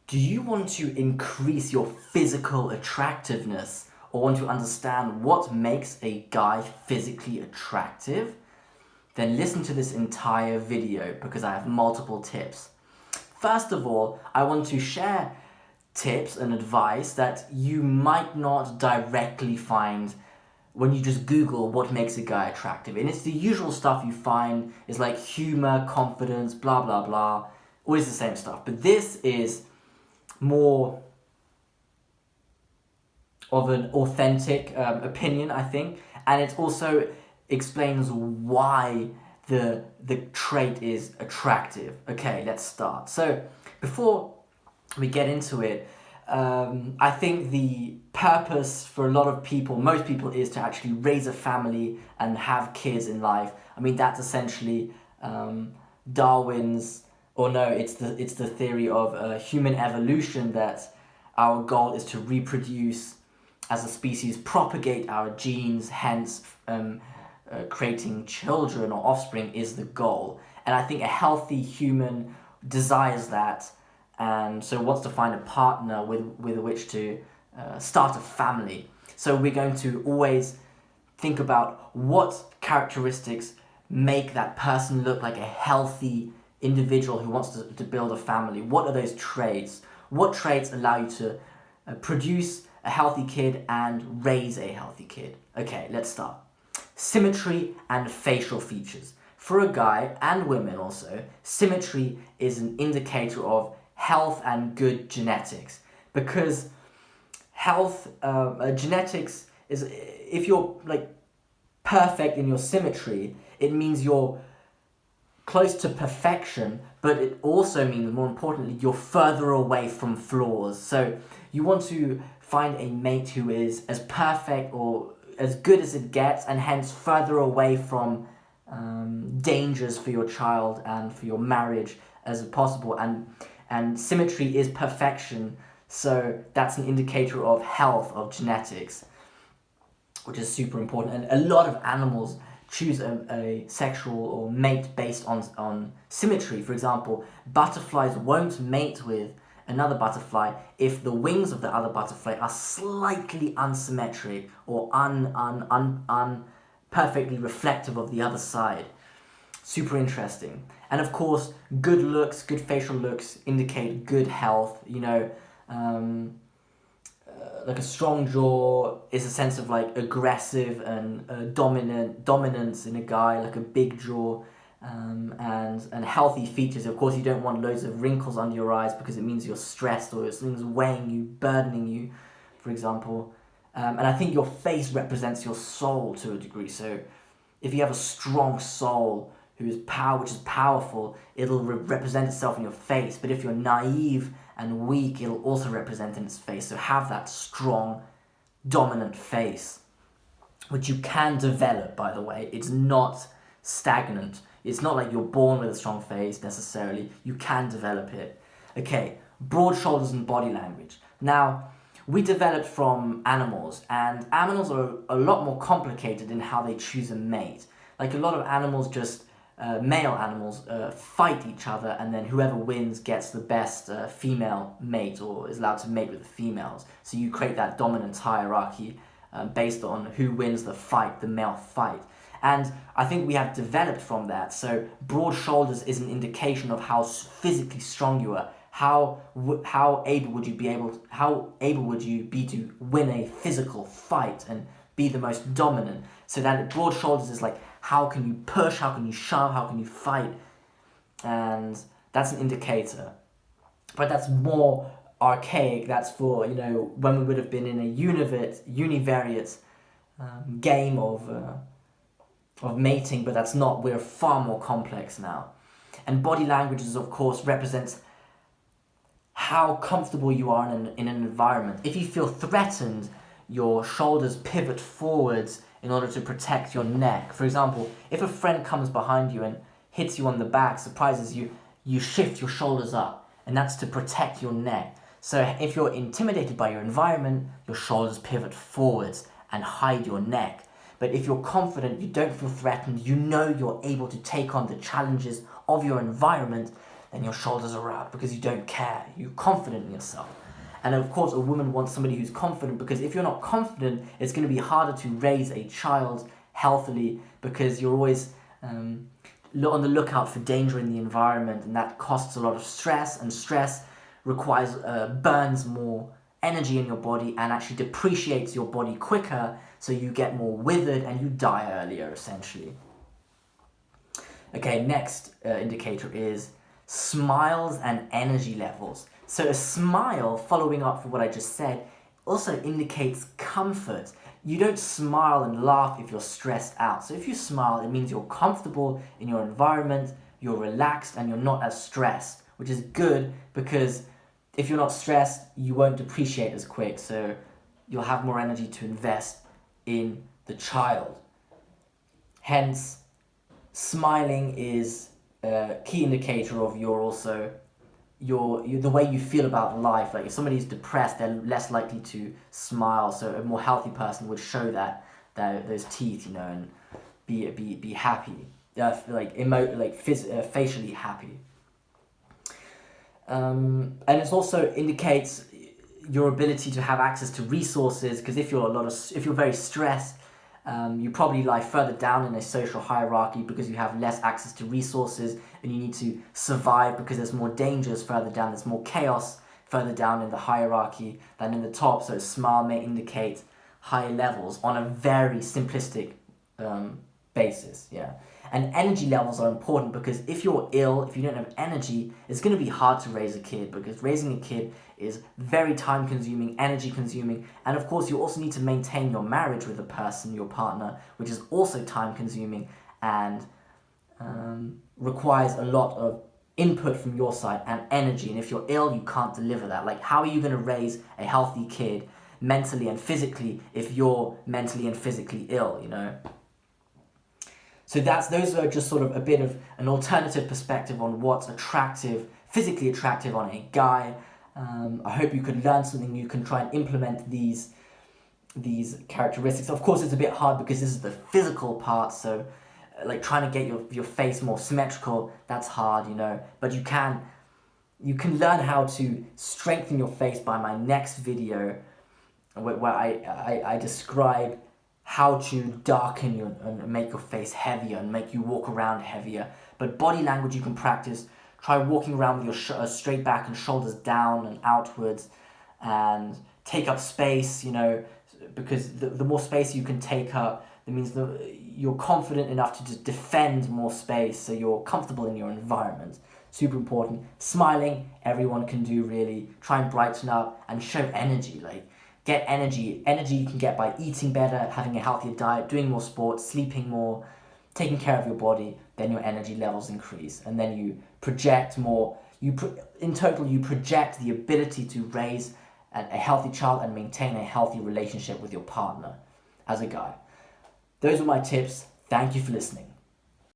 Do you want to increase your physical attractiveness or want to understand what makes a guy physically attractive? Then listen to this entire video because I have multiple tips. First of all, I want to share tips and advice that you might not directly find when you just Google what makes a guy attractive. And it's the usual stuff you find is like humor, confidence, blah, blah, blah. Always the same stuff. But this is more of an authentic opinion, I think, and it also explains why the trait is attractive. Okay, let's start. So before we get into it, I think the purpose for a lot of people, most people, is to actually raise a family and have kids in life. I mean, that's essentially Darwin's, or no, it's the theory of human evolution, that our goal is to reproduce as a species, propagate our genes, hence creating children or offspring is the goal. And I think a healthy human desires that, and so wants to find a partner with which to start a family. So we're going to always think about what characteristics make that person look like a healthy individual who wants to build a family. What are those traits? What traits allow you to produce a healthy kid and raise a healthy kid? Okay, let's start. Symmetry and facial features. For a guy and women also, symmetry is an indicator of health and good genetics, because health, genetics is, if you're like perfect in your symmetry, it means you're close to perfection, but it also means, more importantly, you're further away from flaws. So you want to find a mate who is as perfect or as good as it gets, and hence further away from dangers for your child and for your marriage as possible. And symmetry is perfection, so that's an indicator of health, of genetics, which is super important. And a lot of animals choose a sexual or mate based on symmetry. For example, butterflies won't mate with another butterfly if the wings of the other butterfly are slightly unsymmetric or perfectly reflective of the other side. Super interesting. And of course, good looks, good facial looks indicate good health. You know, like a strong jaw is a sense of like aggressive and dominance in a guy, like a big jaw, and healthy features. Of course, you don't want loads of wrinkles under your eyes because it means you're stressed or it means weighing you, burdening you, for example. And I think your face represents your soul to a degree. So if you have a strong soul which is powerful, it'll represent itself in your face. But if you're naive and weak, it'll also represent in its face. So have that strong, dominant face, which you can develop, by the way. It's not stagnant. It's not like you're born with a strong face, necessarily. You can develop it. Okay, broad shoulders and body language. Now, we developed from animals, and animals are a lot more complicated in how they choose a mate. Like a lot of animals just, male animals, fight each other, and then whoever wins gets the best female mate, or is allowed to mate with the females. So you create that dominance hierarchy based on who wins the fight, the male fight. And I think we have developed from that. So broad shoulders is an indication of how physically strong you are. How able would you be to win a physical fight and be the most dominant? So that broad shoulders is like, how can you push, how can you shove, how can you fight? And that's an indicator. But that's more archaic. That's for, you know, when we would have been in a univariate game of mating, but that's not. We're far more complex now. And body languages, of course, represents how comfortable you are in an environment. If you feel threatened, your shoulders pivot forwards in order to protect your neck. For example, if a friend comes behind you and hits you on the back, surprises you, you shift your shoulders up, and that's to protect your neck. So if you're intimidated by your environment, your shoulders pivot forwards and hide your neck. But if you're confident, you don't feel threatened, you know you're able to take on the challenges of your environment, then your shoulders are out because you don't care. You're confident in yourself. And of course, a woman wants somebody who's confident, because if you're not confident, it's going to be harder to raise a child healthily, because you're always on the lookout for danger in the environment, and that costs a lot of stress, and stress requires burns more energy in your body and actually depreciates your body quicker, so you get more withered and you die earlier, essentially. Okay, next indicator is smiles and energy levels. So a smile, following up for what I just said, also indicates comfort. You don't smile and laugh if you're stressed out. So if you smile, it means you're comfortable in your environment, you're relaxed, and you're not as stressed, which is good, because if you're not stressed, you won't depreciate as quick, so you'll have more energy to invest in the child. Hence, smiling is a key indicator of the way you feel about life. Like if somebody's depressed, they're less likely to smile. So a more healthy person would show those teeth, and be happy, facially happy. And it also indicates your ability to have access to resources, because if you're very stressed, you probably lie further down in a social hierarchy because you have less access to resources, and you need to survive because there's more dangers further down, there's more chaos further down in the hierarchy than in the top. So a smile may indicate higher levels on a very simplistic basis. And energy levels are important, because if you're ill, if you don't have energy, it's going to be hard to raise a kid, because raising a kid is very time consuming, energy consuming, and of course you also need to maintain your marriage with a person, your partner, which is also time consuming and requires a lot of input from your side and energy. And if you're ill, you can't deliver that. Like, how are you going to raise a healthy kid mentally and physically if you're mentally and physically ill, So those are just sort of a bit of an alternative perspective on what's physically attractive on a guy. I hope you could learn something. You can try and implement these characteristics. Of course, it's a bit hard because this is the physical part, so like trying to get your face more symmetrical, that's hard, But you can learn how to strengthen your face by my next video, where I describe how to darken and make your face heavier and make you walk around heavier. But body language you can practice. Try walking around with your straight back and shoulders down and outwards, and take up space, because the more space you can take up, that means you're confident enough to defend more space, so you're comfortable in your environment. Super important. Smiling, everyone can do, really. Try and brighten up and show energy. Get energy. Energy you can get by eating better, having a healthier diet, doing more sports, sleeping more, taking care of your body. Then your energy levels increase, and then you project more. In total, you project the ability to raise a healthy child and maintain a healthy relationship with your partner as a guy. Those are my tips. Thank you for listening.